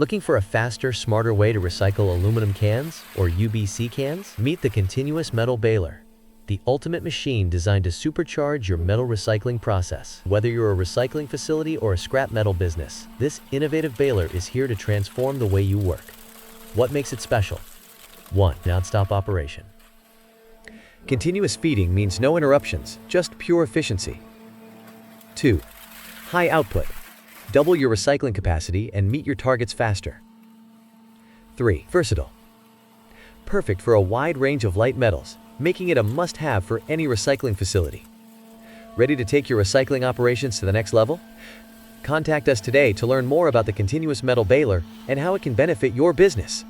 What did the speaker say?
Looking for a faster, smarter way to recycle aluminum cans, or UBC cans? Meet the Continuous Metal Baler, the ultimate machine designed to supercharge your metal recycling process. Whether you're a recycling facility or a scrap metal business, this innovative baler is here to transform the way you work. What makes it special? 1. Non-stop operation. Continuous feeding means no interruptions, just pure efficiency. 2. High output. Double your recycling capacity and meet your targets faster. 3. Versatile. Perfect for a wide range of light metals, making it a must-have for any recycling facility. Ready to take your recycling operations to the next level? Contact us today to learn more about the Continuous Metal Baler and how it can benefit your business.